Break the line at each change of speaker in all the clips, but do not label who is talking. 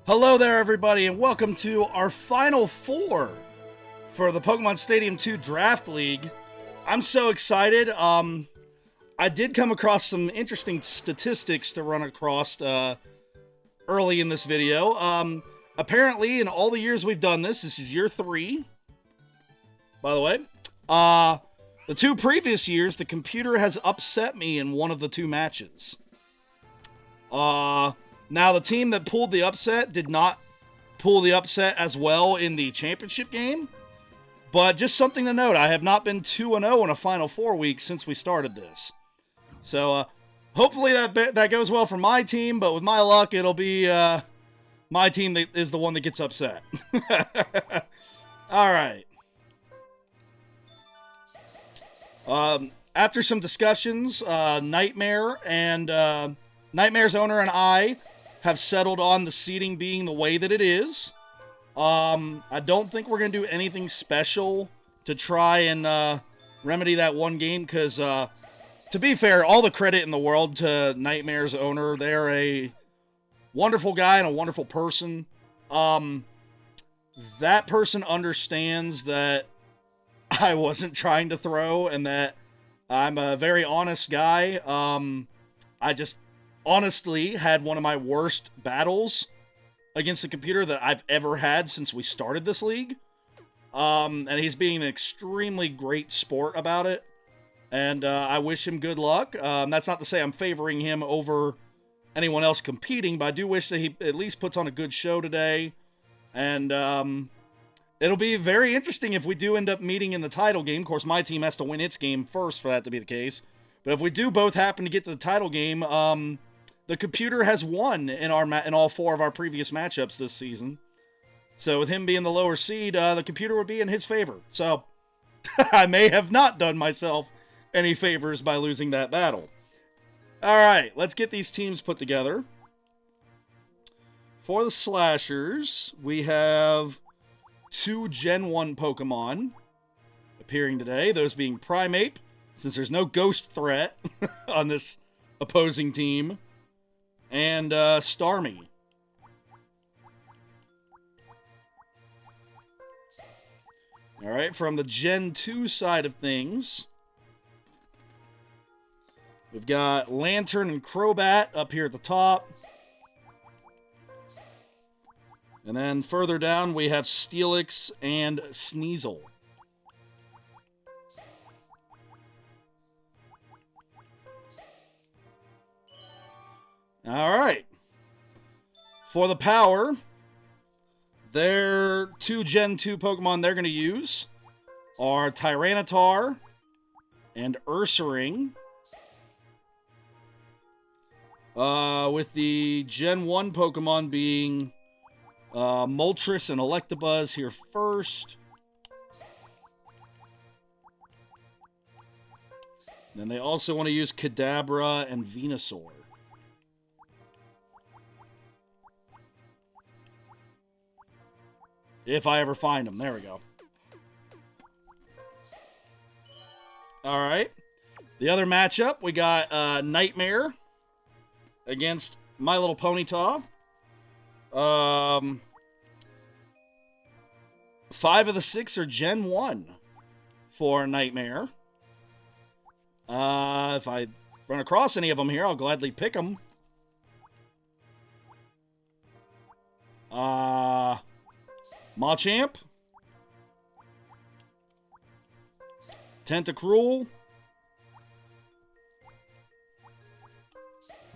Hello there, everybody, and welcome to our Final Four for the Pokemon Stadium 2 Draft League. I'm so excited. I did come across some interesting statistics to run across early in this video. Apparently, in all the years we've done this is year 3, by the way. The 2 previous years, the computer has upset me in one of the 2 matches. Now, the team that pulled the upset did not pull the upset as well in the championship game. But just something to note, I have not been 2-0 in a Final Four week since we started this. So, hopefully that goes well for my team, but with my luck, it'll be my team that is the one that gets upset. All right. After some discussions, Nightmare's owner and I have settled on the seating being the way that it is. I don't think we're going to do anything special to try and remedy that one game because, to be fair, all the credit in the world to Nightmare's owner. They're a wonderful guy and a wonderful person. That person understands that I wasn't trying to throw and that I'm a very honest guy. I just honestly had one of my worst battles against the computer that I've ever had since we started this league. And he's being an extremely great sport about it. And I wish him good luck. That's not to say I'm favoring him over anyone else competing, but I do wish that he at least puts on a good show today. And it'll be very interesting if we do end up meeting in the title game. Of course, my team has to win its game first for that to be the case. But if we do both happen to get to the title game, the computer has won in all 4 of our previous matchups this season. So with him being the lower seed, the computer would be in his favor. So I may have not done myself any favors by losing that battle. All right, let's get these teams put together. For the Slashers, we have 2 Gen 1 Pokemon appearing today, those being Primeape, since there's no ghost threat on this opposing team, and Starmie. All right, from the Gen 2 side of things, we've got Lantern and Crobat up here at the top. And then further down, we have Steelix and Sneasel. All right. For the power, their 2 Gen 2 Pokemon they're going to use are Tyranitar and Ursaring. With the Gen 1 Pokemon being Moltres and Electabuzz here first. Then they also want to use Kadabra and Venusaur. If I ever find them. There we go. All right. The other matchup, we got Nightmare against My Little Ponyta. 5 of the 6 are Gen 1 for Nightmare. If I run across any of them here, I'll gladly pick them. Machamp, Tentacruel,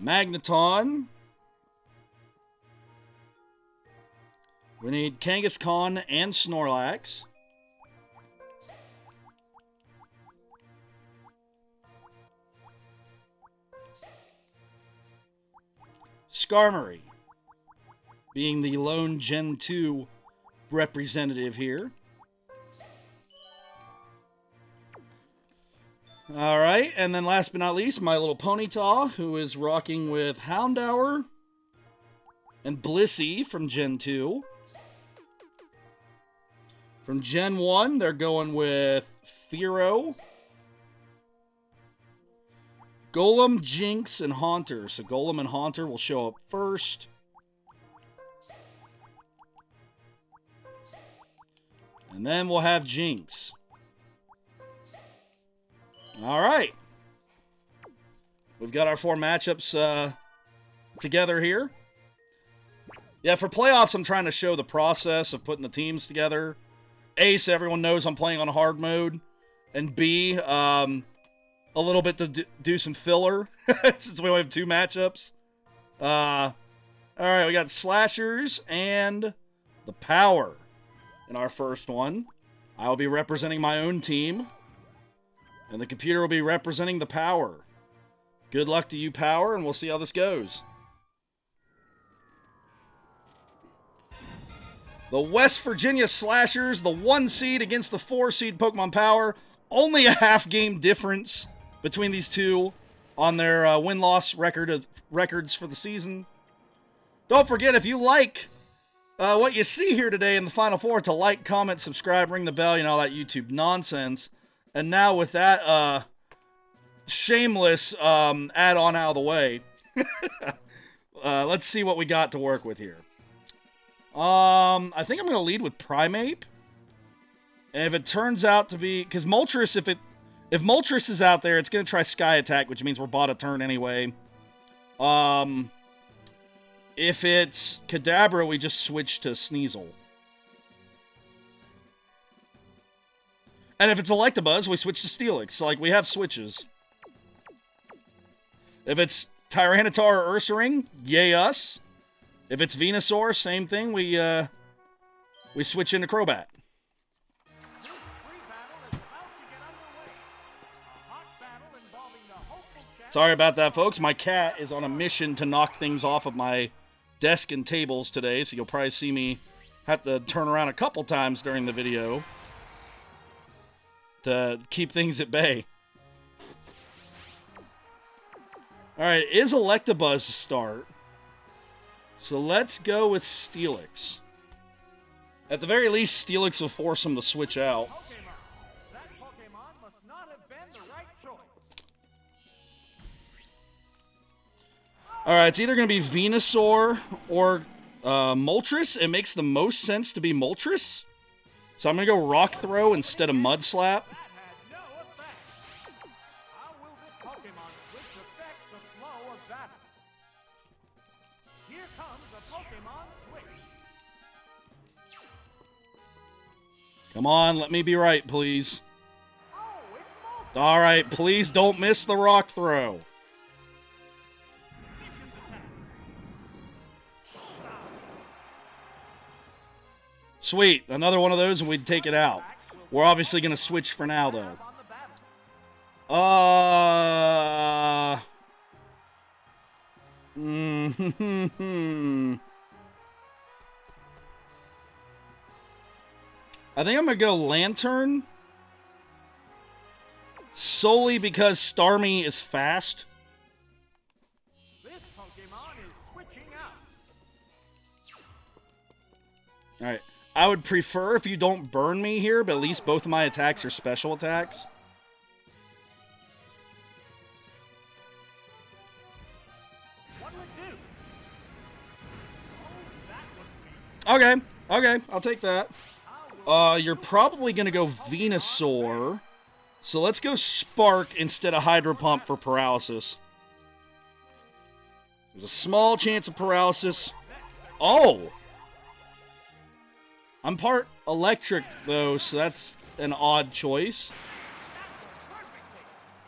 Magneton. We need Kangaskhan and Snorlax. Skarmory, being the lone Gen 2 representative here. All right, and then last but not least, My Little Ponyta, who is rocking with Houndour and Blissey from Gen 2. From Gen 1, they're going with Fearow, Golem, Jinx, and Haunter. So Golem and Haunter will show up first. And then we'll have Jinx. All right. We've got our 4 matchups together here. Yeah, for playoffs, I'm trying to show the process of putting the teams together. A, so everyone knows I'm playing on hard mode. And B, a little bit to do some filler, since we only have 2 matchups. All right, we got Slashers and the Power in our first one. I will be representing my own team, and the computer will be representing the Power. Good luck to you, Power, and we'll see how this goes. The West Virginia Slashers, the 1 seed against the 4 seed Pokemon Power. Only a half game difference between these two on their win-loss records for the season. Don't forget, if you like what you see here today in the Final Four, to like, comment, subscribe, ring the bell, you know, all that YouTube nonsense. And now with that shameless add-on out of the way, let's see what we got to work with here. I think I'm going to lead with Primeape. And if it turns out to be... Because Moltres, if Moltres is out there, it's going to try Sky Attack, which means we're bought a turn anyway. If it's Kadabra, we just switch to Sneasel. And if it's Electabuzz, we switch to Steelix. So, like, we have switches. If it's Tyranitar or Ursaring, yay us. If it's Venusaur, same thing. We switch into Crobat. Sorry about that, folks. My cat is on a mission to knock things off of my desk and tables today, so you'll probably see me have to turn around a couple times during the video to keep things at bay. Alright, is Electabuzz to start? So let's go with Steelix. At the very least, Steelix will force him to switch out.
That Pokemon must not have been the right choice.
Alright, it's either going to be Venusaur or Moltres. It makes the most sense to be Moltres. So I'm going to go Rock Throw instead of Mud Slap.
That had no effect. How will this Pokemon switch affect the flow of battle? Here comes the Pokemon switch.
Come on, let me be right, please.
Oh, it's Moltres.
Alright, please don't miss the Rock Throw. Sweet, another one of those and we'd take it out. We're obviously going to switch for now, though. I think I'm going to go Lantern. Solely because Starmie is fast.
This Pokemon is switching out.
Alright. I would prefer if you don't burn me here, but at least both of my attacks are special attacks.
What would it do? Oh, that was weak.
Okay, I'll take that. You're probably going to go Venusaur. So let's go Spark instead of Hydro Pump for paralysis. There's a small chance of paralysis. Oh! I'm part electric, though, so that's an odd choice.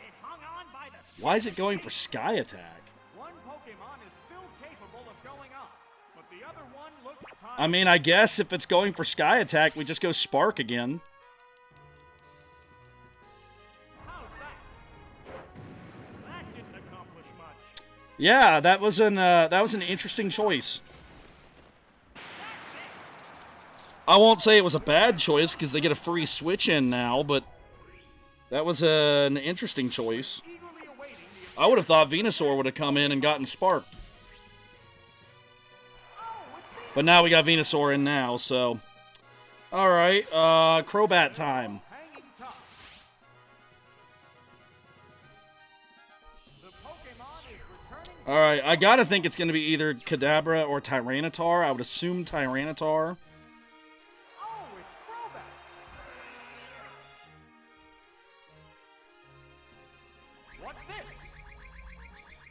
It hung on by the
Why is it going for Sky Attack?
one Pokemon is still capable of going on, but the other one looks tired.
I mean, I guess if it's going for Sky Attack, we just go Spark again.
How's that? That didn't accomplish much.
Yeah, that was an interesting choice. I won't say it was a bad choice because they get a free switch in now, but that was an interesting choice.
Eagerly awaiting the
I would have thought Venusaur would have come in and gotten sparked. But now we got Venusaur in now, so. Alright, Crobat time.
hanging tough. The Pokemon is returning.
Alright, I gotta think it's gonna be either Kadabra or Tyranitar. I would assume Tyranitar.
Oh, it's Crobat.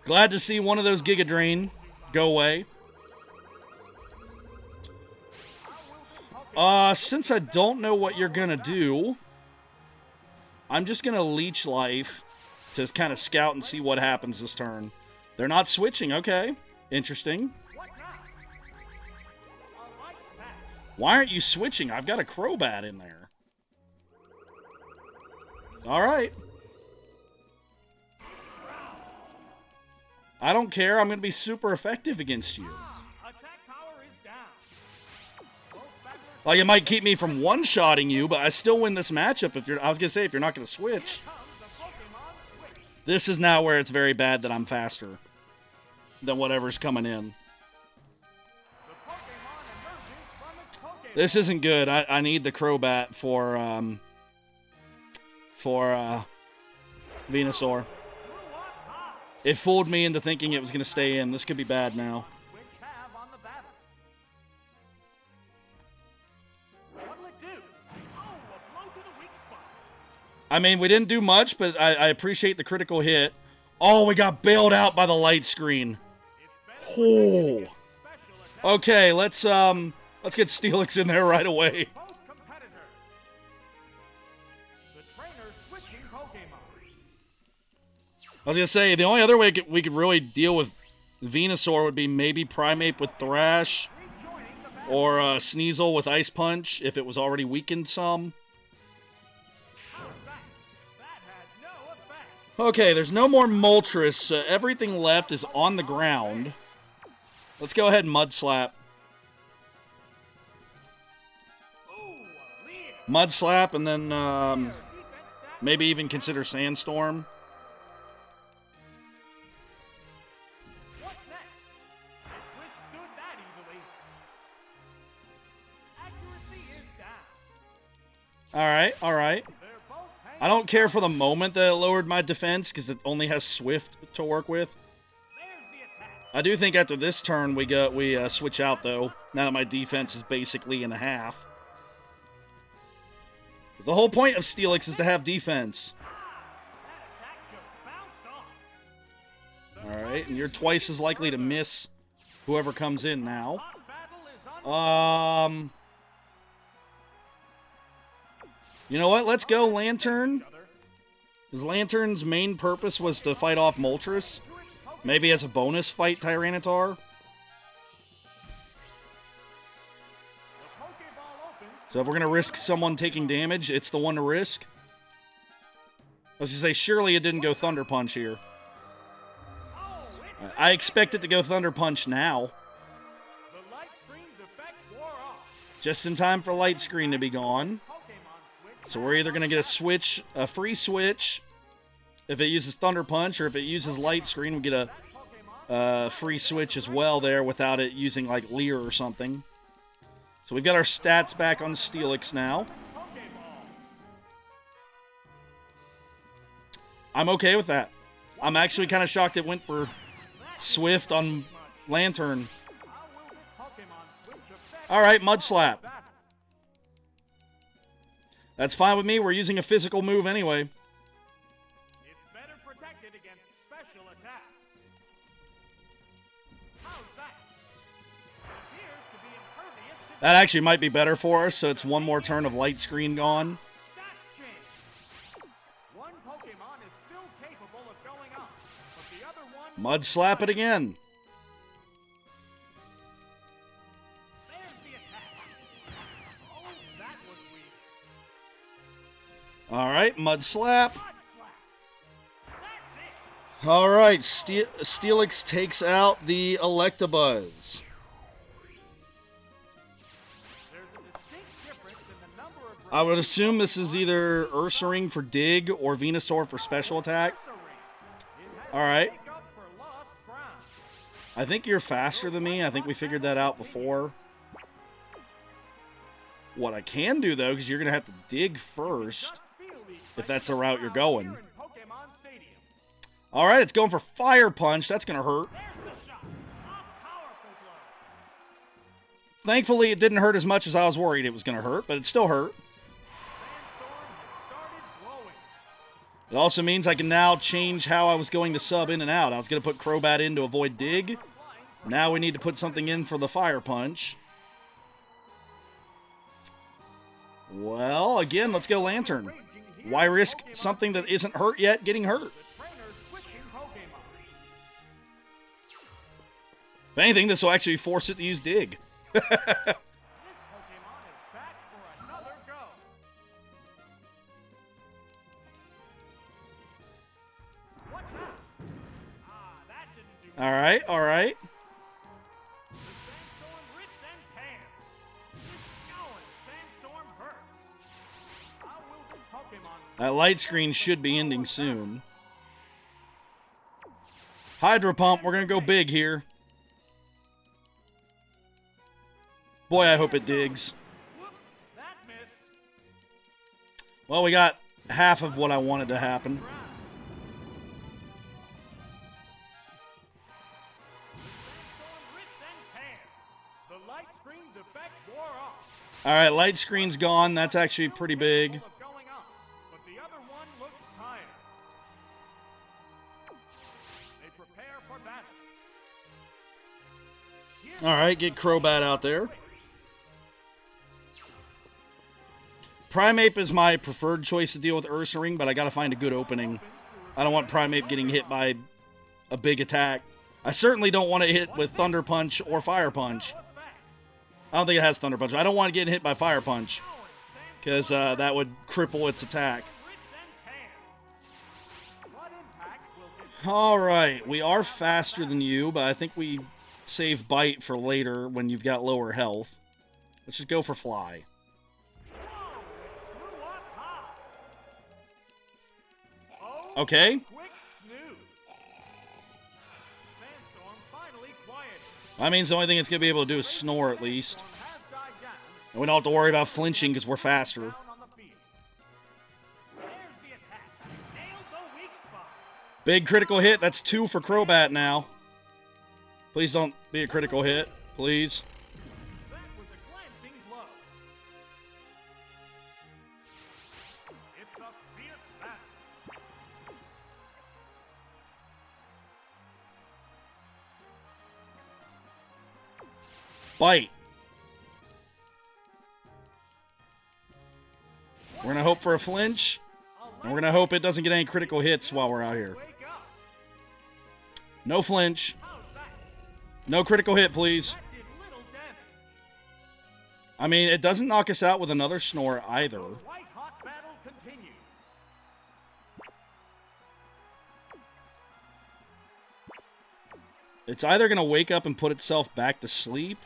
Glad to see one of those Giga Drain go away. Since I don't know what you're gonna do, I'm just gonna Leech Life to kind of scout and see what happens this turn. They're not switching, okay. Interesting. Why aren't you switching? I've got a Crobat in there. Alright. I don't care, I'm gonna be super effective against you. Like, it might keep me from one-shotting you, but I still win this matchup if you're... I was going to say, if you're not going to switch. This is now where it's very bad that I'm faster than whatever's coming in. This isn't good. I need the Crobat for Venusaur. It fooled me into thinking it was going to stay in. This could be bad now. I mean, we didn't do much, but I appreciate the critical hit. Oh, we got bailed out by the light screen. Oh. Okay, let's get Steelix in there right away. I was gonna say, the only other way we could really deal with Venusaur would be maybe Primeape with Thrash, or Sneasel with Ice Punch, if it was already weakened some. Okay, there's no more Moltres. Everything left is on the ground. Let's go ahead and Mud Slap. Mud Slap, and then maybe even consider Sandstorm. Alright, alright. I don't care for the moment that it lowered my defense, because it only has Swift to work with. I do think after this turn we switch out, though, now that my defense is basically in a half. The whole point of Steelix is to have defense. Alright, and you're twice as likely to miss whoever comes in now. You know what? Let's go Lantern. His Lantern's main purpose was to fight off Moltres. Maybe as a bonus fight Tyranitar. So if we're going to risk someone taking damage, it's the one to risk. I was going to say, surely it didn't go Thunder Punch here. I expect it to go Thunder Punch now. Just in time for Light Screen to be gone. So we're either going to get a free switch, if it uses Thunder Punch, or if it uses Light Screen, we get a free switch as well there without it using, like, Leer or something. So we've got our stats back on Steelix now. I'm okay with that. I'm actually kind of shocked it went for Swift on Lantern. Alright, Mud Slap. That's fine with me. We're using a physical move anyway.
It's better protected against special attacks. How's that? It appears to be impervious to
That actually might be better for us, so it's one more turn of Light Screen gone.
that change. One Pokemon is still capable of going up, but the other one...
Mud Slap it again.
There's the attack. Oh, that was weak.
Alright, Mud Slap.
Mud slap. That's it.
Alright, Steelix takes out the Electabuzz.
There's a distinct difference in the number of...
I would assume this is either Ursaring for Dig or Venusaur for Special Attack. Alright.
Make up for lost ground.
I think you're faster than me. I think we figured that out before. What I can do, though, because you're going to have to dig first, if that's the route you're going. Alright, it's going for Fire Punch. That's going to hurt. Thankfully, it didn't hurt as much as I was worried it was going to hurt, but it still hurt. It also means I can now change how I was going to sub in and out. I was going to put Crobat in to avoid Dig. Now we need to put something in for the Fire Punch. Well, again, let's go Lantern. Why risk something that isn't hurt yet getting hurt? If anything, this will actually force it to use Dig.
This Pokemon is back for another go. What's that? Ah, that didn't do
All right, all right.
The Sandstorm rips and tears. It's going. Sandstorm hurts. How will this Pokemon...
That light screen should be ending soon. Hydro Pump, we're going to go big here. Boy, I hope it digs.
Whoop, that missed.
Well, we got half of what I wanted to happen.
The Sandstorm rips and tears. The light screen's effect wore off.
All right, light screen's gone. That's actually pretty big.
Of going on, but the other one looks tired. They prepare for battle. Here
All right, get Crobat out there. Primeape is my preferred choice to deal with Ursaring, but I gotta find a good opening. I don't want Primeape getting hit by a big attack. I certainly don't want to hit with Thunder Punch or Fire Punch. I don't think it has Thunder Punch. I don't want to get hit by Fire Punch, because that would cripple its attack. Alright, we are faster than you, but I think we save Bite for later when you've got lower health. Let's just go for Fly. Okay.
Quick snooze. Sandstorm finally quieted.
That means the only thing it's going to be able to do is snore at least.
Sandstorm has died down.
And we don't have to worry about flinching because we're faster.
Down on the field. There's the attack. Nails the weak spot.
Big critical hit. That's 2 for Crobat now. Please don't be a critical hit. Please.
That was a glancing blow. It's a fierce battle.
Bite. We're going to hope for a flinch. And we're going to hope it doesn't get any critical hits while we're out here.
Wake up.
No flinch.
How's that?
No critical hit, please.
That did little damage.
I mean, it doesn't knock us out with another snore either.
The white hot battle continues.
It's either going to wake up and put itself back to sleep,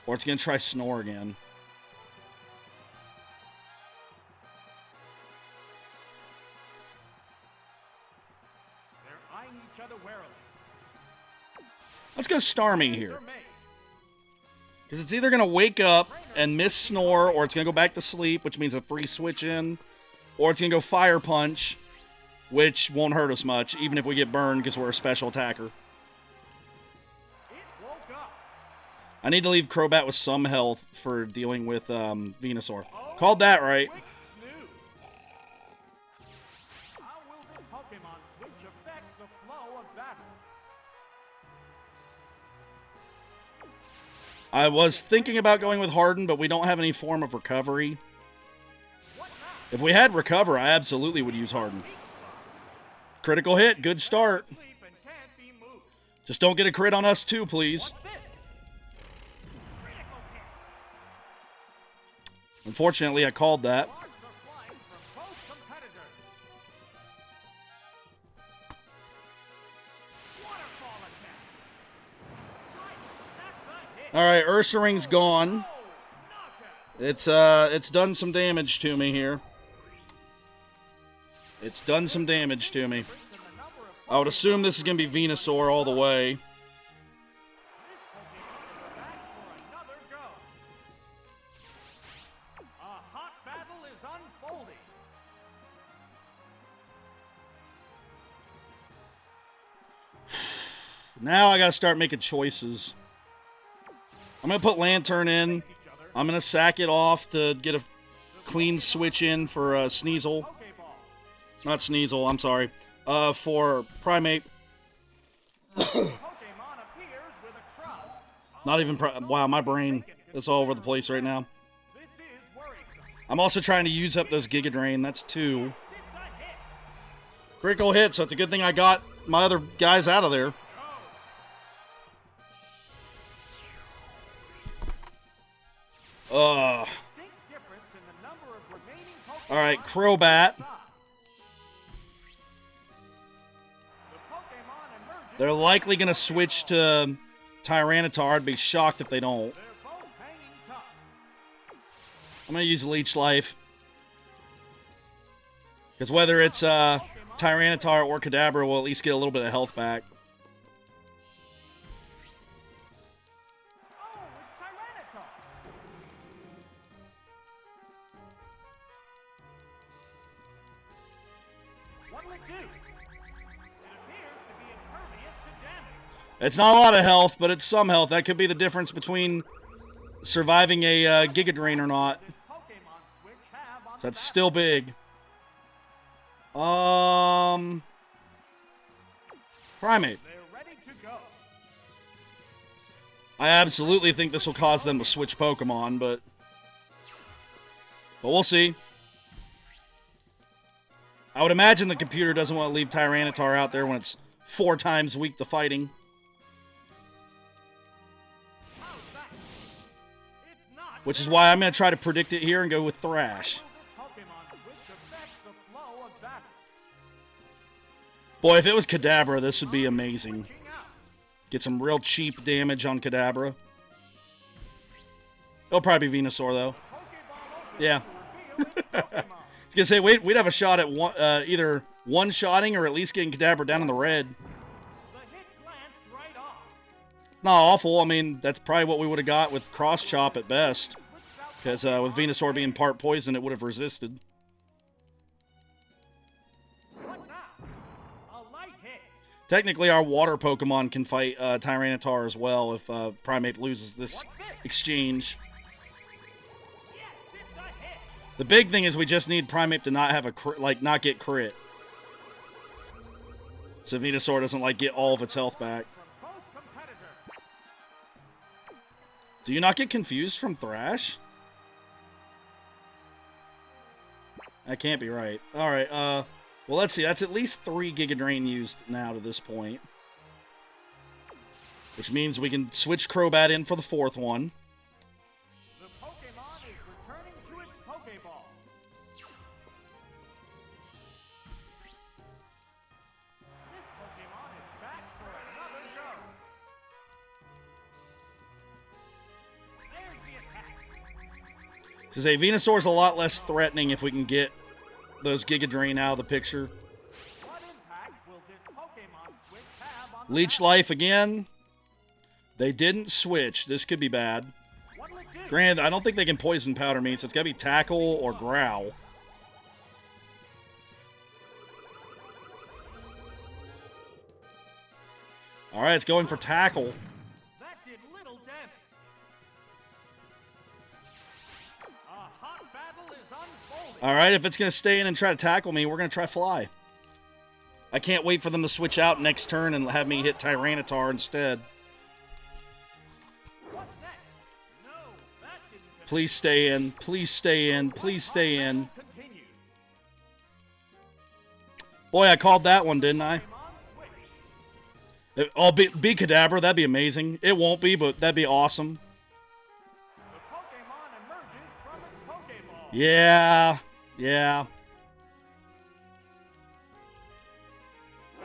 or it's going to try snore again.
They're eyeing each other warily.
Let's go Starmie here.
They're made.
Because it's either going to wake up and miss snore, or it's going to go back to sleep, which means a free switch in, or it's going to go Fire Punch, which won't hurt us much, even if we get burned because we're a special attacker.
It woke up.
I need to leave Crobat with some health for dealing with Venusaur. Called that right.
Quick snooze. How will this Pokemon switch affect the flow of battle?
I was thinking about going with Harden, but we don't have any form of recovery.
What now?
If we had Recover, I absolutely would use Harden. Critical hit, good start.
Sleep and can't be moved.
Just don't get a crit on us too, please.
What's this? Critical hit.
Unfortunately, I called that.
Marks are flying from both competitors. Waterfall attack. Right, that's a hit.
All right, Ursaring's gone.
Oh, knockout.
It's done some damage to me here. It's done some damage to me.
Brings in the number of
I would assume this is going to be Venusaur all the way.
This Pokemon is back for another go. A hot battle is unfolding.
Now I got to start making choices. I'm going to put Lantern in.
Each other.
I'm going to sack it off to get a clean switch in for Sneasel.
Pokeball.
not Sneasel, I'm sorry. For Primate.
Pokemon appears with a crust.
Not even, wow, my brain is all over the place right now.
This is worrisome.
I'm also trying to use up those Giga Drain. That's 2.
It's a hit.
Critical hit, so it's a good thing I got my other guys out of there.
Distinct difference in the number of remaining Pokemon.
Alright, Crobat.
The Pokemon emerges.
They're likely going to switch to Tyranitar. I'd be shocked if they don't.
They're both hanging tough.
I'm going to use Leech Life. Because whether it's Tyranitar or Kadabra, we'll at least get a little bit of health back.
Oh, it's Tyranitar. What'll it do? It appears to be impervious to damage.
It's not a lot of health, but it's some health. That could be the difference between surviving a Giga Drain or not.
This Pokemon switch have on
So that's
the
still big. Primate.
They're ready to go.
I absolutely think this will cause them to switch Pokemon, but we'll see. I would imagine the computer doesn't want to leave Tyranitar out there when it's 4 times weak to fighting.
How's that? It's not.
Which is why I'm going to try to predict it here and go with Thrash.
This Pokemon switch affects the flow of battle.
Boy, if it was Kadabra, this would be amazing.
Switching out.
Get some real cheap damage on Kadabra. It'll probably be Venusaur, though.
Pokeball opens
Yeah.
to reveal its Pokemon.
I was going to say, we'd have a shot at either one-shotting or at least getting Kadabra down in the red.
The hit glanced right off.
Not awful. I mean, that's probably what we would have got with Cross Chop at best.
Switched out
Because with Venusaur being part poison, it would have resisted.
what now? A light hit.
Technically, our water Pokemon can fight Tyranitar as well if Primate loses this
What's this?
exchange.
Yes, it's a hit.
The big thing is we just need Primate to not have a not get crit. So Venusaur doesn't get all of its health back.
From both competitors.
Do you not get confused from Thrash? That can't be right. Alright, well, let's see. That's at least 3 Giga Drain used now to this point. Which means we can switch Crobat in for the 4th one.
The Pokemon is returning to its Pokeball. This Pokemon is back for another go. There's the attack.
To say Venusaur's a lot less threatening if we can get those Giga Drain out of the picture.
What impact will this Pokemon switch have on the
Leech
battle?
Life again. They didn't switch. This could be bad.
What'll it do?
Granted, I don't think they can poison Powder Me, so it's got to be Tackle or Growl. Alright, it's going for Tackle.
That did little damage. A hot battle is unfolding.
Alright, if it's going to stay in and try to tackle me, we're going to try Fly. I can't wait for them to switch out next turn and have me hit Tyranitar instead.
What's next? No, that didn't finish.
Please stay in. Please stay in. Please stay in.
Continues.
Boy, I called that one, didn't I?
Pokemon switch.
I'll be Kadabra. That'd be amazing. It won't be, but that'd be awesome.
The Pokemon emerges from its Pokeball.
Yeah. Yeah.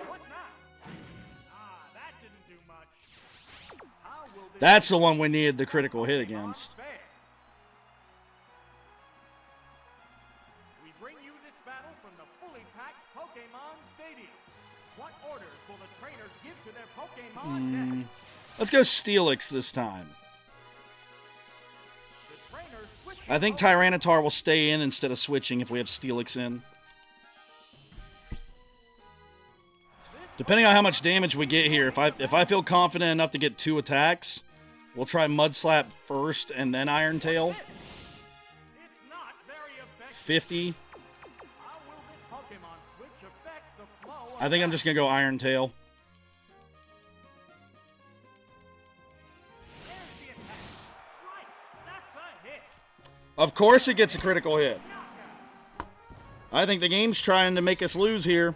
What now? Ah, that didn't do much. How will this
That's the one we needed the critical hit against.
fare? We bring you this battle from the fully packed Pokemon Stadium. What orders will the trainers give to their Pokemon next?
Let's go Steelix this time.
The trainers switch
I think Tyranitar will stay in instead of switching if we have Steelix in. Depending on how much damage we get here, if I feel confident enough to get 2 attacks, we'll try Mud Slap first and then Iron Tail.
It's not very effective.
50.
How will this Pokemon switch
I think I'm just going to go Iron Tail.
There's the attack. Right, that's a hit.
Of course it gets a critical hit. I think the game's trying to make us lose here.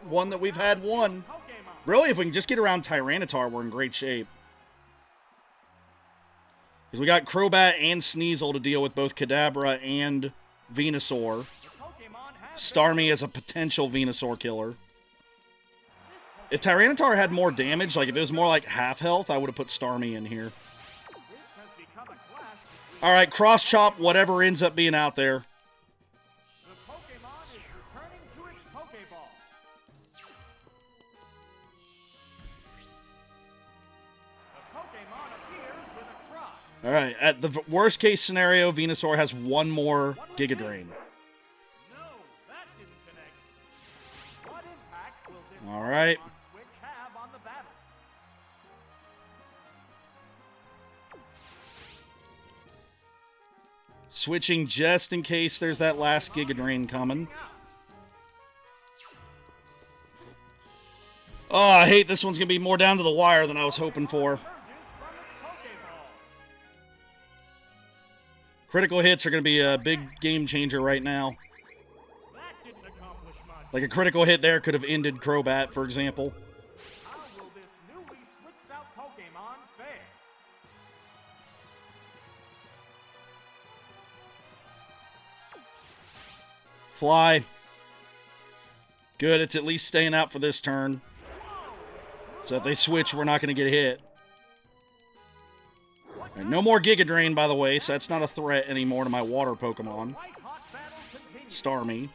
One that we've had won.
Pokemon.
Really, if we can just get around Tyranitar, we're in great shape. Because we got Crobat and Sneasel to deal with both Kadabra and Venusaur.
The Pokemon has
Starmie as a potential Venusaur killer. If Tyranitar had more damage, like if it was more like half health, I would have put Starmie in here.
this has become a clash between
Alright, Cross Chop, whatever ends up being out there.
the Pokemon is returning to its Pokeball. The Pokemon appears with a cry.
Alright, at the worst case scenario, Venusaur has one more Giga Drain.
No, that didn't connect. What impact will this
All right.
Pokemon switch have on the battle?
Switching just in case there's that last Giga Drain coming.
Now,
Oh, I hate this one's going to be more down to the wire than I was hoping for.
emerges from its Pokeball.
Critical hits are going to be a big game changer right now.
That didn't accomplish much.
Like a critical hit there could have ended Crobat, for example.
How will this newly switched out Pokemon fare?
Fly. Good, it's at least staying out for this turn. So if they switch, we're not going to get hit. Alright, no more Giga Drain, by the way, so that's not a threat anymore to my water Pokemon.
White hot battle continues.
Starmie.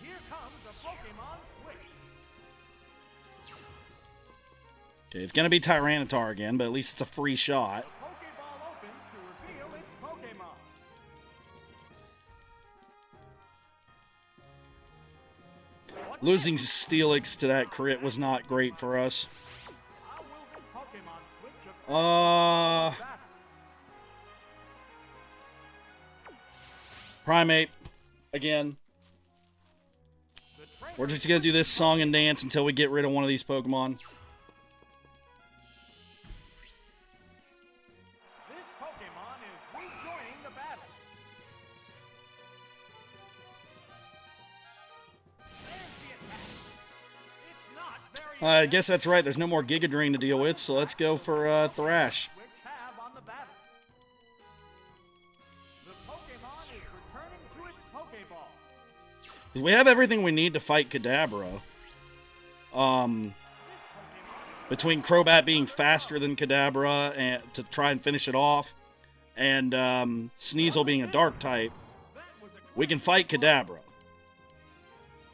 Here comes a Pokemon switch.
Okay, it's going to be Tyranitar again, but at least it's a free shot.
Pokeball opens to reveal its Pokemon.
Losing Steelix to that crit was not great for us.
How will this Pokemon switch affect
Uh,
battle?
Primate. Again.
The trainer
We're just going to do this song and dance until we get rid of one of these Pokemon.
This Pokemon is rejoining the battle. There's the attack. It's not very
I guess that's right. There's no more Giga Drain to deal with, so let's go for Thrash.
Which have on the battle. The Pokemon is returning to its Pokeball.
'Cause we have everything we need to fight Kadabra. Between Crobat being faster than Kadabra and to try and finish it off, and Sneasel being a Dark type,
That was a
we can fight Kadabra.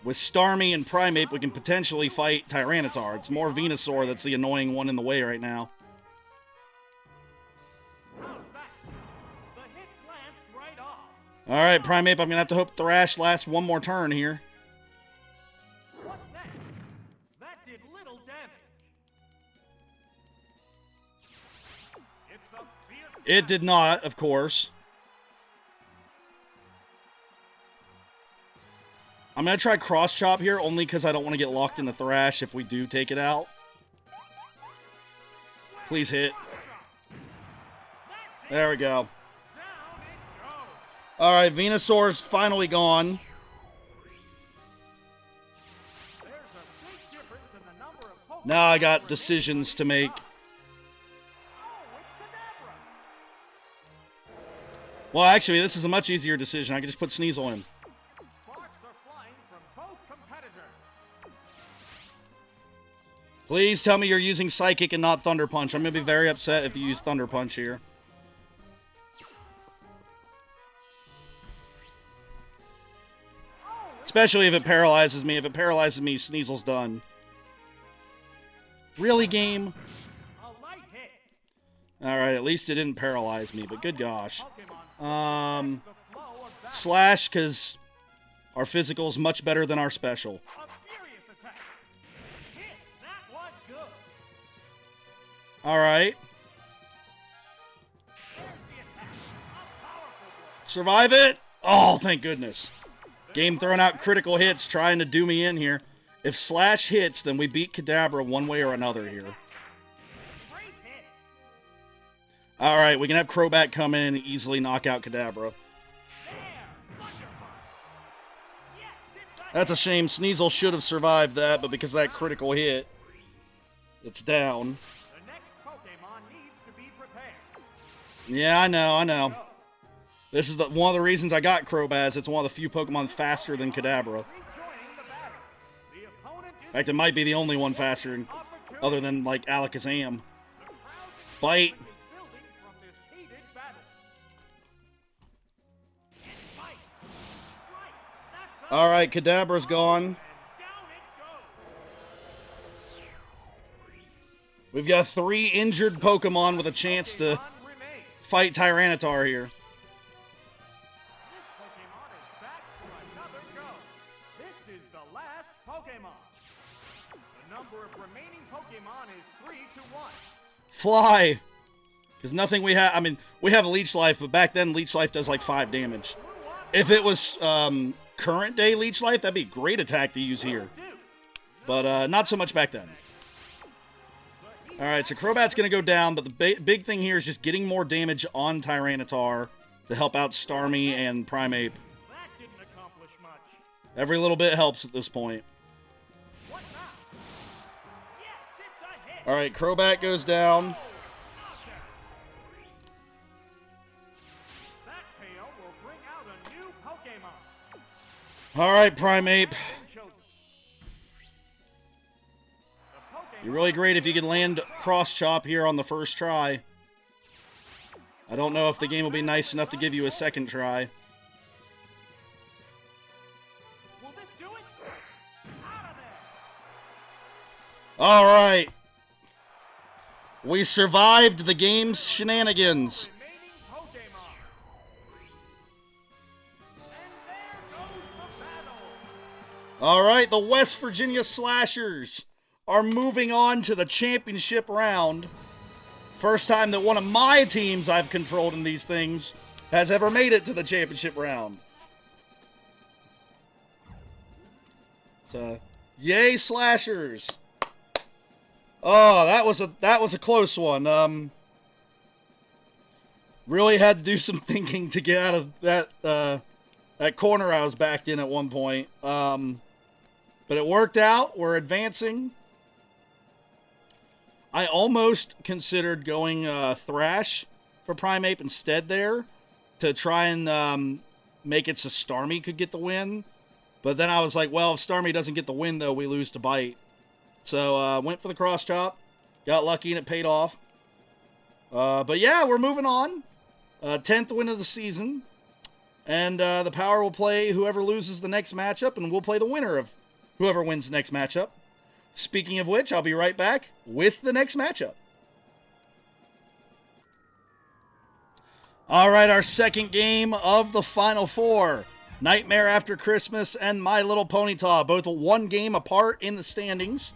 With Starmie and Primate, we can potentially fight Tyranitar. It's more Venusaur that's the annoying one in the way right now.
how's that? The hit glanced right off.
Alright, Primate, I'm going to have to hope Thrash lasts one more turn here.
What's that? That did little damage. It's a fierce
It did not, of course. I'm going to try Cross Chop here, only because I don't want to get locked in the Thrash if we do take it out. Please hit. There we go.
down it goes.
Alright, Venusaur's finally gone.
There's a big difference in the number of Pokemon.
Now I got decisions to make.
Oh, it's Kadabra.
Well, actually, this is a much easier decision. I can just put Sneasel in.
Sparks are flying from both competitors.
Please tell me you're using Psychic and not Thunder Punch. I'm going to be very upset if you use Thunder Punch here. Especially if it paralyzes me. If it paralyzes me, Sneasel's done. Really, game?
A light hit.
Alright, at least it didn't paralyze me, but good gosh.
Pokemon the flow of battle.
Slash, because our physical is much better than our special.
A furious attack. Hit. That was good.
Alright.
There's the attack. A powerful blow.
Survive it! Oh, thank goodness. Game throwing out critical hits, trying to do me in here. If Slash hits, then we beat Kadabra one way or another here. Alright, we can have Crobat come in and easily knock out Kadabra. That's a shame. Sneasel should have survived that, but because of that critical hit, it's down.
The next Pokemon needs to be prepared.
Yeah, I know. This is one of the reasons I got Crobat. It's one of the few Pokemon faster than Kadabra.
Rejoining the battle. The opponent is
In fact, it might be the only one faster, other than, like, Alakazam. Bite.
building from this heated battle. Fight. Right. That's
Alright, Kadabra's gone.
and down it goes.
We've got 3 injured Pokemon with a chance to
Pokemon remains.
fight Tyranitar here.
This Pokemon is back for another go. This is the last Pokemon. The number of remaining Pokemon is 3 to 1.
Fly! Because nothing we have... I mean, we have Leech Life, but back then Leech Life does like 5 damage. If it was current day Leech Life, that'd be a great attack to use here. But not so much back then. Alright, so Crobat's going to go down, but the big thing here is just getting more damage on Tyranitar to help out Starmie and Primeape.
That didn't accomplish much.
Every little bit helps at this point.
What now? Yes, it's a hit.
Alright, Crobat goes down.
That KO will bring out a new Pokemon.
Alright, Primeape.
Been chosen. The Pokemon
Be really great if you could land Cross Chop here on the first try. I don't know if the game will be nice enough to give you a second try.
Will this do it? Out of there.
Alright. We survived the game's shenanigans.
Remaining Pokemon. And there goes the battle.
Alright, the West Virginia Slashers are moving on to the championship round. First time that one of my teams I've controlled in these things has ever made it to the championship round. So, yay Slashers. Oh, that was a close one. Really had to do some thinking to get out of that corner I was backed in at one point. But it worked out. We're advancing. I almost considered going Thrash for Primeape instead there to try and make it so Starmie could get the win. But then I was like, well, if Starmie doesn't get the win, though, we lose to Bite. So went for the Cross Chop. Got lucky and it paid off. But yeah, we're moving on. 10th win of the season. And the Power will play whoever loses the next matchup, and we'll play the winner of whoever wins the next matchup. Speaking of which, I'll be right back with the next matchup. All right, our second game of the Final Four. Nightmare After Christmas and My Little Ponyta, both 1 game apart in the standings.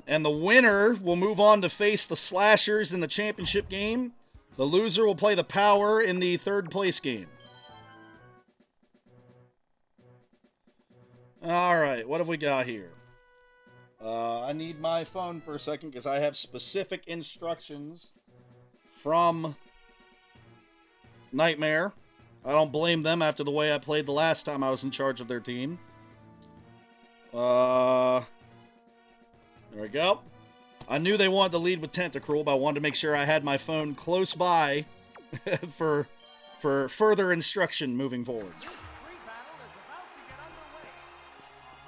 And the winner will move on to face the Slashers in the championship game. The loser will play the Power in the 3rd place game. Alright, what have we got here? I need my phone for a second because I have specific instructions from Nightmare. I don't blame them after the way I played the last time I was in charge of their team. There we go. I knew they wanted to lead with Tentacruel, but I wanted to make sure I had my phone close by for further instruction moving forward.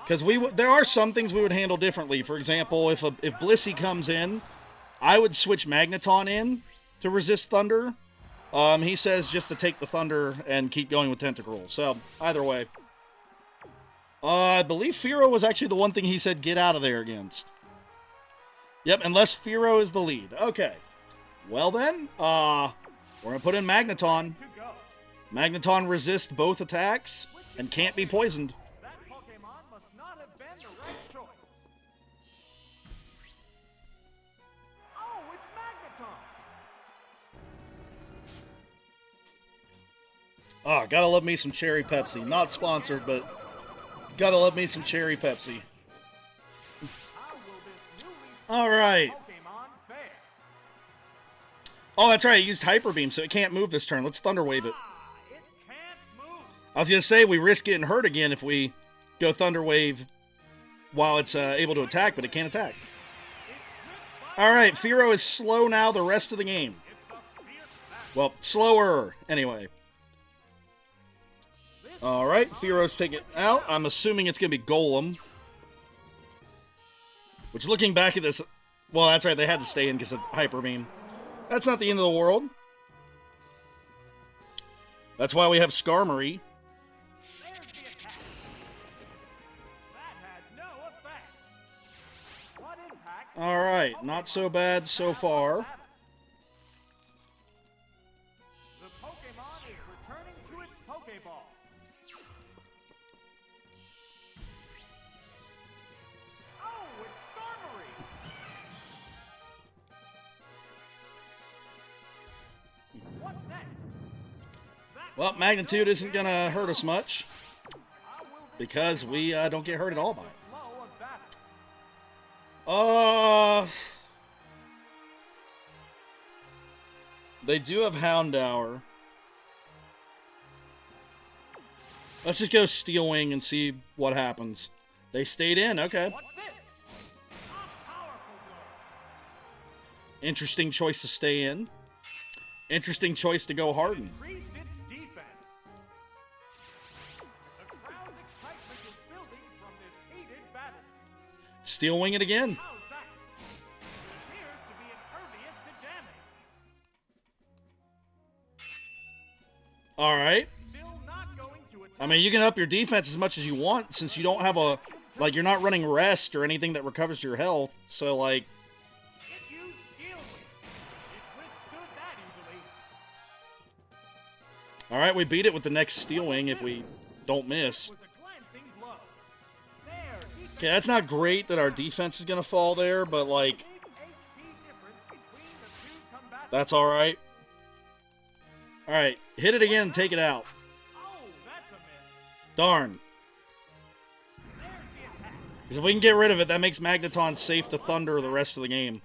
Because there are some things we would handle differently. For example, if Blissey comes in, I would switch Magneton in to resist Thunder. He says just to take the Thunder and keep going with Tentacruel. So, either way. I believe Fearow was actually the one thing he said get out of there against. Yep, unless Fearow is the lead. Okay. Well then, we're going to put in Magneton. Magneton resists both attacks and can't be poisoned.
That Pokemon must not have been the right choice. Oh, it's Magneton.
Ah, gotta love me some cherry Pepsi. Not sponsored, but gotta love me some cherry Pepsi. All right. Oh, that's right. It used Hyper Beam, so it can't move this turn. Let's Thunder Wave it. I was gonna say we risk getting hurt again if we go Thunder Wave while it's able to attack, but it can't attack. All right, Firo is slow now the rest of the game. Well, slower anyway. All right, Firo's taking it out. I'm assuming it's gonna be Golem. Which, looking back at this, well, that's right. They had to stay in because of Hyper Beam. That's not the end of the world. That's why we have Skarmory. Alright, not so bad so far.
The Pokémon is returning to its Pokéball. Oh, it's Skarmory! What's next?
Well, Magnitude isn't going to hurt us much because we don't get hurt at all by it. They do have Houndour. Let's just go Steel Wing and see what happens. They stayed in, okay. Interesting choice to stay in. Interesting choice to go Harden. Steel Wing it again. All right. I mean, you can up your defense as much as you want since you don't have a, like, you're not running rest or anything that recovers your health. So, like, all right, we beat it with the next Steel Wing if we don't miss. Okay, that's not great that our defense is going to fall there, but, like, that's all right. All right, hit it again and take it out. Darn. Because if we can get rid of it, that makes Magneton safe to Thunder the rest of the game.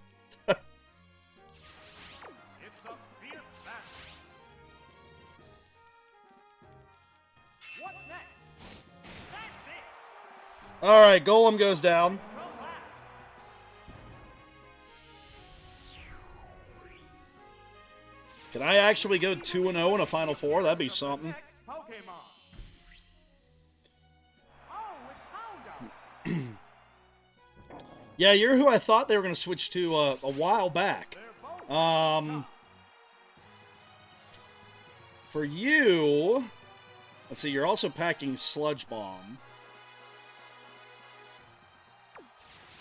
All right, Golem goes down. Can I actually go 2-0 in a Final Four? That'd be something. Yeah, you're who I thought they were going to switch to a while back. For you, let's see, you're also packing Sludge Bomb.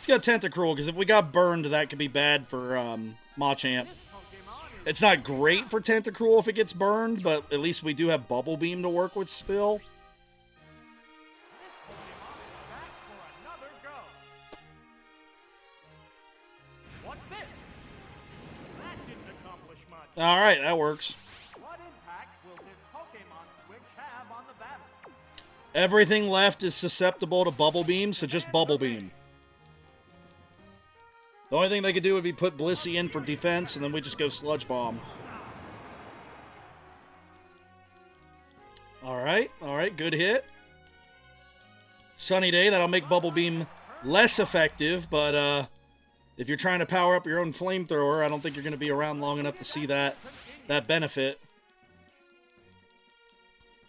Let's go Tentacruel, because if we got burned, that could be bad for Machamp. It's not great for Tentacruel if it gets burned, but at least we do have Bubble Beam to work with still. All right, that works. What impact will this Pokemon switch have on the battle? Everything left is susceptible to Bubble Beam, so just Bubble Beam. The only thing they could do would be put Blissey in for defense, and then we just go Sludge Bomb. All right, good hit. Sunny Day, that'll make Bubble Beam less effective, but if you're trying to power up your own Flamethrower, I don't think you're going to be around long enough to see that benefit.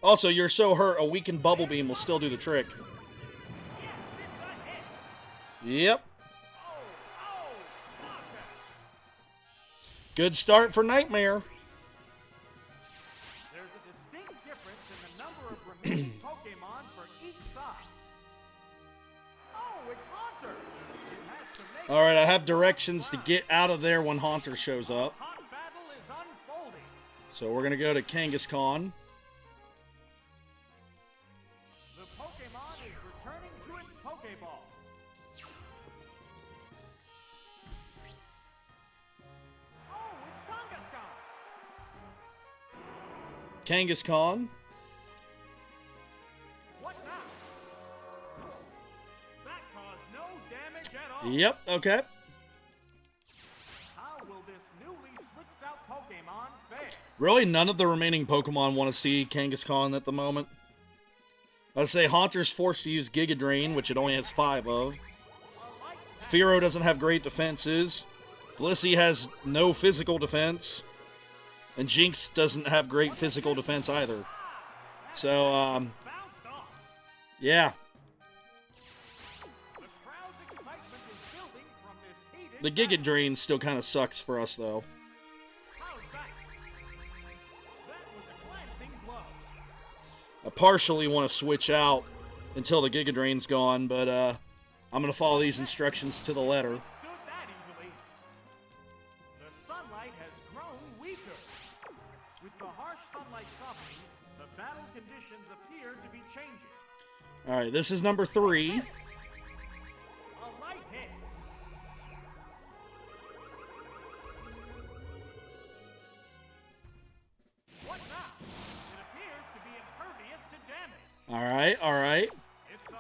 Also, you're so hurt, a weakened Bubble Beam will still do the trick. Yep. Good start for Nightmare.
There's a distinct difference in the number of remaining Pokemon for each side. Oh, it's Haunter!
All right, I have directions to get out of there when Haunter shows up. So we're going to go to Kangaskhan.
The Pokemon is returning to its Pokeball. Oh, it's Kangaskhan!
Kangaskhan Yep, okay.
How will this newly switched out Pokemon fare?
Really, none of the remaining Pokemon want to see Kangaskhan at the moment. Let's say Haunter's forced to use Giga Drain, which it only has 5 of. Fearow doesn't have great defenses. Blissey has no physical defense. And Jinx doesn't have great physical defense either. So, yeah. The Giga Drain still kind of sucks for us, though. I partially want to switch out until the Giga Drain's gone, but I'm going to follow these instructions to the letter.
The sunlight has grown weaker. With the harsh sunlight softening, the battle conditions appear to be changing.
Alright, this is number 3.
A light hit. What now? It appears to be impervious to damage.
Alright, alright.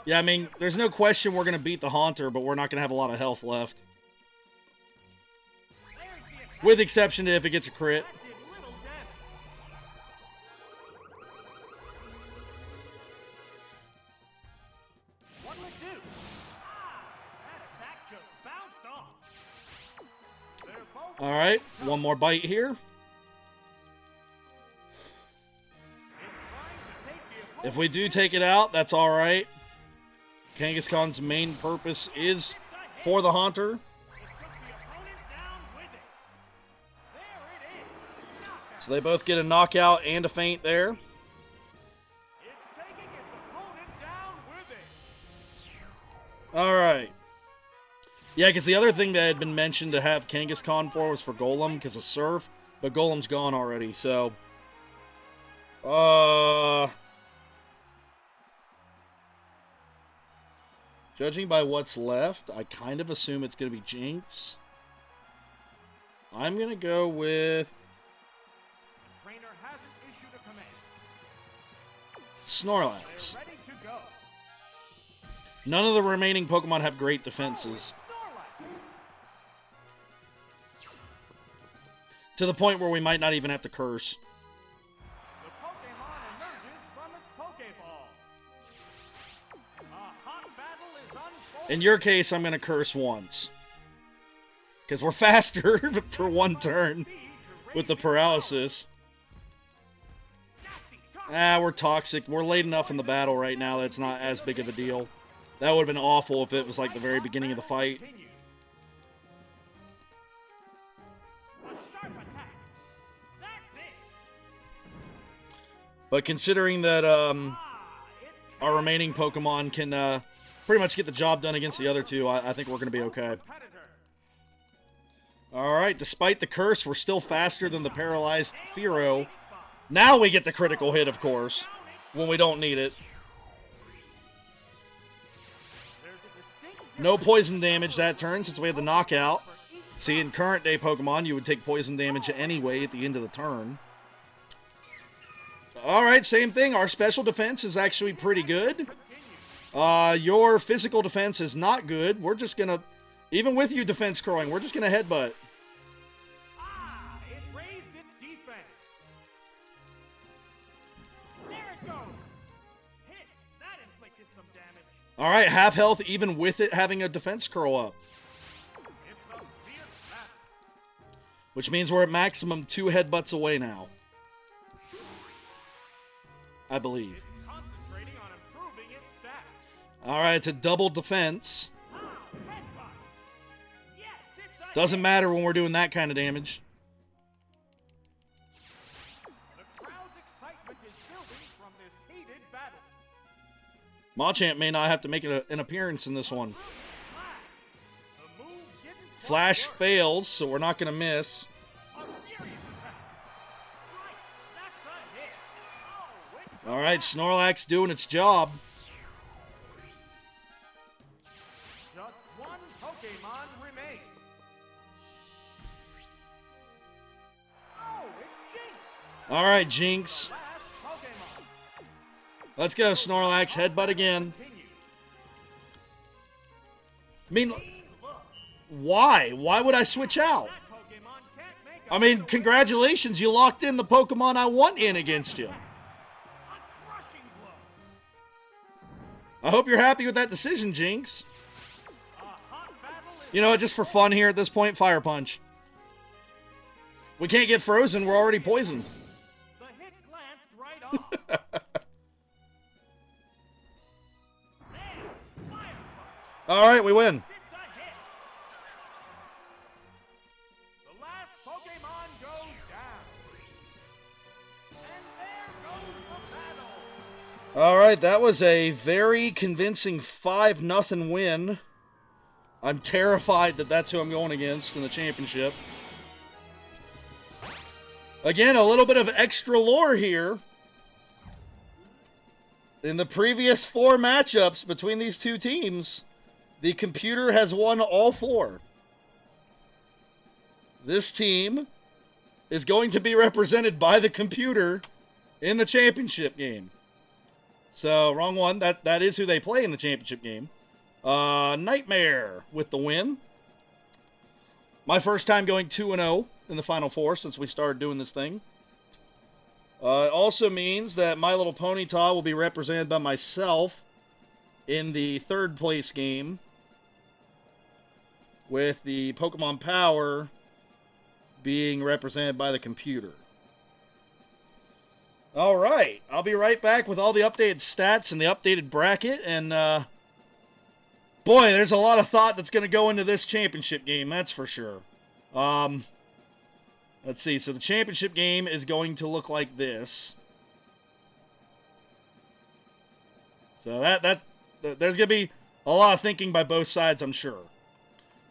Yeah, I mean, there's no question we're going to beat the Haunter, but we're not going to have a lot of health left. With exception to if it gets a crit.
That did little damage. What'll it do? That attack just bounced off. They're both
Alright, one more bite here.
trying to take the opponent.
If we do take it out, that's alright. Kangaskhan's main purpose is for the Haunter.
It took the opponent down with it. There it is. Knockout.
So they both get a knockout and a feint there.
It's taking its opponent down with it.
Alright. Yeah, because the other thing that had been mentioned to have Kangaskhan for was for Golem, because of Surf. But Golem's gone already, so... Judging by what's left, I kind of assume it's going to be Jinx. I'm going to go with
The trainer hasn't issued a command.
Snorlax.
They're ready to go.
None of the remaining Pokemon have great defenses.
Snorlax.
To the point where we might not even have to curse.
The Pokemon emerges from its Pokeball. A hot battle is unfolding.
In your case, I'm going to curse once. Because we're faster for one turn with the paralysis. We're toxic. We're late enough in the battle right now that it's not as big of a deal. That would have been awful if it was like the very beginning of the fight.
A sharp attack. That's it.
But considering that
It's
our remaining Pokemon can pretty much get the job done against the other two, I think we're going to be okay.
competitor.
Alright, despite the curse, we're still faster than the paralyzed Fearow. Now we get the critical hit, of course, when we don't need it.
There's a distinct
No poison damage that turn since we had the knockout. See, in current day Pokemon, you would take poison damage anyway at the end of the turn. Alright, same thing. Our special defense is actually pretty good. Your physical defense is not good. We're just gonna, even with you defense crowing, we're just gonna headbutt.
it raised its defense. There it goes. Hit. That inflicted some damage.
Alright, half health even with it having a defense curl up.
It's a fierce battle.
Which means we're at maximum 2 headbutts away now. I believe.
It's concentrating on improving its stats.
Alright, it's a double defense.
Headbutt. Yes, it's a
Doesn't matter when we're doing that kind of damage.
The crowd's excitement is building from this heated battle.
Machamp may not have to make an appearance in this one.
The move didn't quite
Flash
work.
fails, so we're not going to miss.
A furious attack. Right, that's a hit. Oh, it's
Alright, Snorlax doing its job.
just one Pokemon remains. Oh, it's Jinx.
Alright, Jinx.
Last Pokemon.
Let's go, Snorlax. Headbutt again.
Continues.
I mean,
Mean look.
Why? Why would I switch out?
That Pokemon can't make a
I mean,
better
congratulations, you locked in the Pokemon I want in against you.
win. A crushing blow.
I hope you're happy with that decision, Jinx.
A hot battle is
You know what, just for fun here at this point, Fire Punch. We can't get frozen, we're already poisoned.
the hit glanced right off. There, fire punch.
Alright, we win.
It's a hit. The last Pokemon goes down. And there goes the battle.
Alright, that was a very convincing 5-0 win. I'm terrified that that's who I'm going against in the championship. Again, a little bit of extra lore here. In the previous 4 matchups between these two teams, the computer has won all 4. This team is going to be represented by the computer in the championship game. So, wrong one. That is who they play in the championship game. Nightmare with the win. My first time going 2-0 in the Final Four since we started doing this thing. It also means that My Little Ponyta will be represented by myself in the 3rd place game, with the Pokemon Power being represented by the computer. Alright, I'll be right back with all the updated stats and the updated bracket, and boy, there's a lot of thought that's going to go into this championship game, that's for sure. Let's see, so the championship game is going to look like this. So there's going to be a lot of thinking by both sides, I'm sure.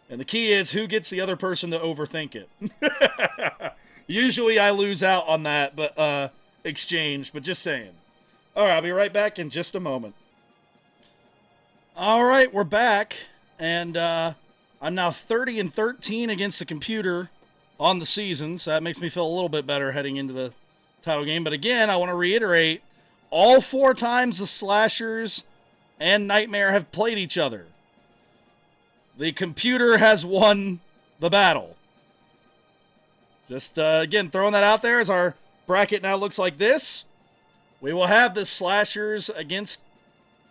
And the key is who gets the other person to overthink it. Usually I lose out on that, but exchange, but just saying. All right, I'll be right back in just a moment. All right, we're back, and I'm now 30-13 against the computer on the season, so that makes me feel a little bit better heading into the title game. But again, I want to reiterate, all 4 times the Slashers and Nightmare have played each other, the computer has won the battle. Just, again, throwing that out there as our bracket now looks like this. We will have the Slashers against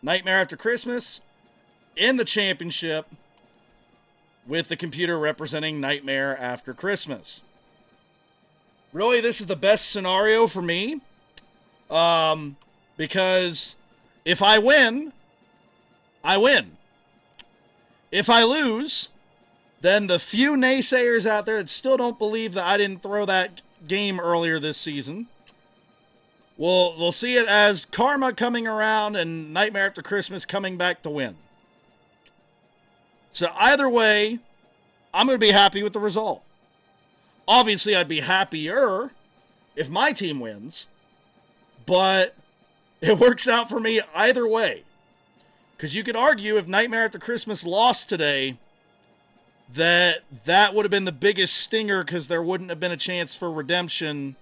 Nightmare After Christmas in the championship, with the computer representing Nightmare After Christmas. Really, this is the best scenario for me, because if I win, I win. If I lose, then the few naysayers out there that still don't believe that I didn't throw that game earlier this season, we'll see it as karma coming around and Nightmare After Christmas coming back to win. So either way, I'm going to be happy with the result. Obviously, I'd be happier if my team wins, but it works out for me either way. Because you could argue if Nightmare After Christmas lost today, that would have been the biggest stinger because there wouldn't have been a chance for redemption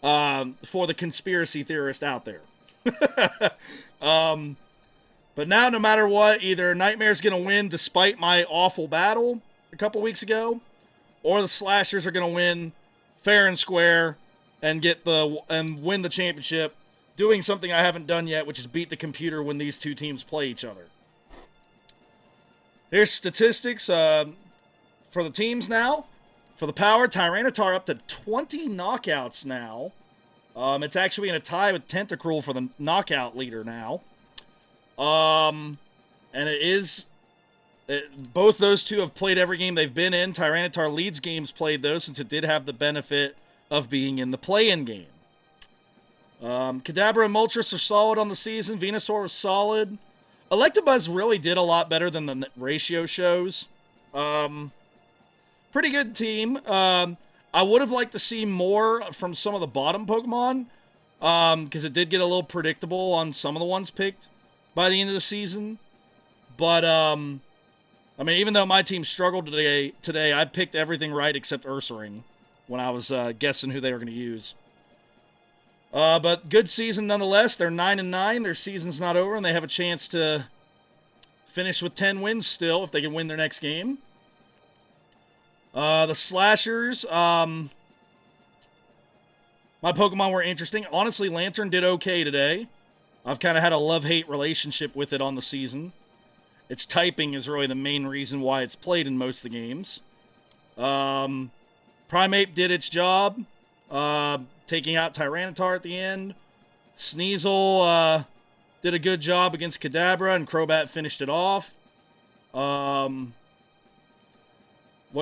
for the conspiracy theorist out there. But now, no matter what, either Nightmare's going to win despite my awful battle a couple weeks ago, or the Slashers are going to win fair and square and win the championship, doing something I haven't done yet, which is beat the computer when these two teams play each other. Here's statistics for the teams now. For the Power, Tyranitar up to 20 knockouts now. It's actually in a tie with Tentacruel for the knockout leader now. And both those two have played every game they've been in. Tyranitar leads games played, though, since it did have the benefit of being in the play-in game. Kadabra and Moltres are solid on the season. Venusaur was solid. Electabuzz really did a lot better than the ratio shows. Pretty good team. I would have liked to see more from some of the bottom Pokemon, because it did get a little predictable on some of the ones picked by the end of the season. But, I mean, even though my team struggled today, I picked everything right except Ursaring when I was guessing who they were going to use. But good season nonetheless. They're 9-9. Their season's not over, and they have a chance to finish with 10 wins still if they can win their next game. The slashers, my Pokemon were interesting. Honestly, Lantern did okay today. I've kind of had a love-hate relationship with it on the season. Its typing is really the main reason why it's played in most of the games. Primeape did its job, taking out Tyranitar at the end. Sneasel did a good job against Kadabra, and Crobat finished it off. What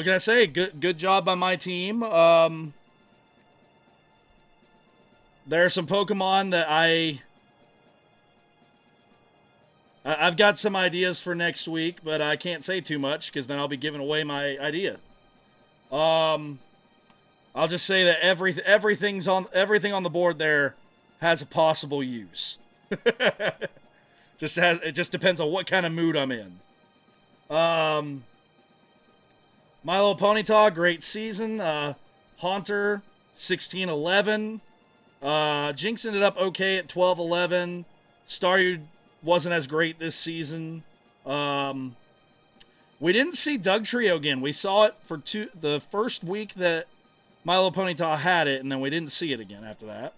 can I say? Good job by my team. There are some Pokemon that I've got some ideas for next week, but I can't say too much because then I'll be giving away my idea. I'll just say that everything on the board there has a possible use. It just depends on what kind of mood I'm in. My Little Ponyta, great season. Haunter, 16-11. Jinx ended up okay at 12-11. Staryu wasn't as great this season. We didn't see Dugtrio again. We saw it for the first week that My Little Ponyta had it, and then we didn't see it again after that.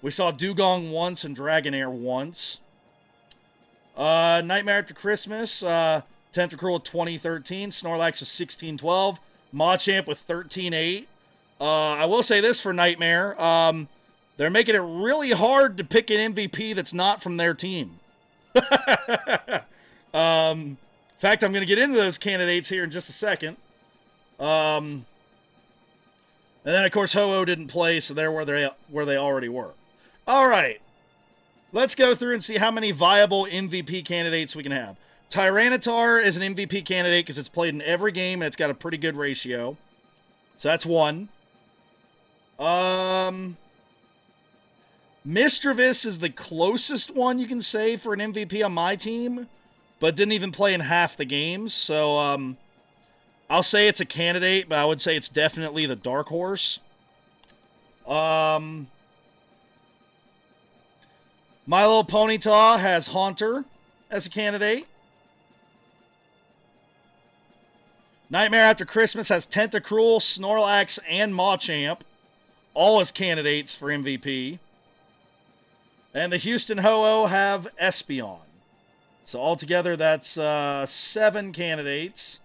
We saw Dugong once and Dragonair once. Nightmare After Christmas, Tentacruel 2013, Snorlax with 16-12, Machamp with 13-8. I will say this for Nightmare. They're making it really hard to pick an MVP that's not from their team. In fact, I'm going to get into those candidates here in just a second. And then, of course, Ho-Oh didn't play, so they're where they already were. All right. Let's go through and see how many viable MVP candidates we can have. Tyranitar is an MVP candidate because it's played in every game and it's got a pretty good ratio. So that's one. Mischievous is the closest one you can say for an MVP on my team, but didn't even play in half the games. So I'll say it's a candidate, but I would say it's definitely the dark horse. My Little Ponyta has Haunter as a candidate. Nightmare After Christmas has Tentacruel, Snorlax, and Machamp, all as candidates for MVP. And the Houston Ho-Oh have Espeon. So altogether, that's 7 candidates.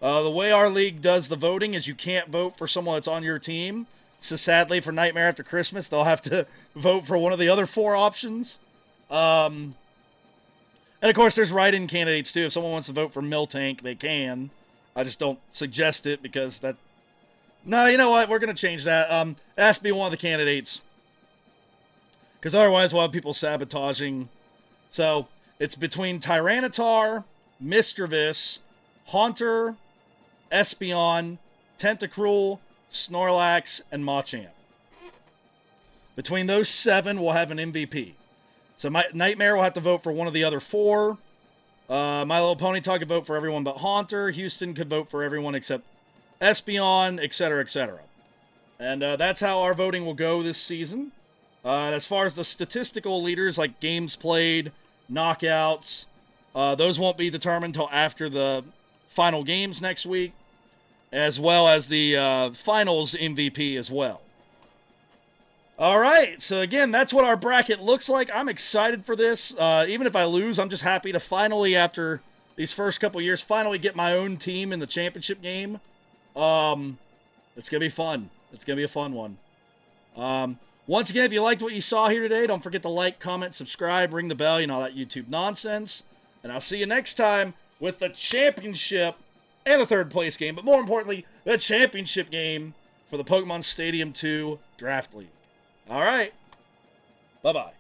The way our league does the voting is you can't vote for someone that's on your team. So sadly, for Nightmare After Christmas, they'll have to vote for one of the other 4 options. And of course, there's write-in candidates too. If someone wants to vote for Miltank, they can. I just don't suggest it because that... No, you know what? We're going to change that. It has to be one of the candidates. Because otherwise we'll have people sabotaging. So, it's between Tyranitar, Mischievous, Haunter, Espeon, Tentacruel, Snorlax, and Machamp. Between those 7, we'll have an MVP. So Nightmare will have to vote for one of the other 4. My Little Ponyta could vote for everyone but Haunter. Houston could vote for everyone except Espeon, etc., etc. And that's how our voting will go this season. As far as the statistical leaders, like games played, knockouts, those won't be determined until after the final games next week, as well as the finals MVP as well. All right, so again, that's what our bracket looks like. I'm excited for this. Even if I lose, I'm just happy to finally, after these first couple years, finally get my own team in the championship game. It's going to be fun. It's going to be a fun one. Once again, if you liked what you saw here today, don't forget to like, comment, subscribe, ring the bell, all that YouTube nonsense. And I'll see you next time with the championship and the 3rd place game, but more importantly, the championship game for the Pokemon Stadium 2 Draft League. All right. Bye-bye.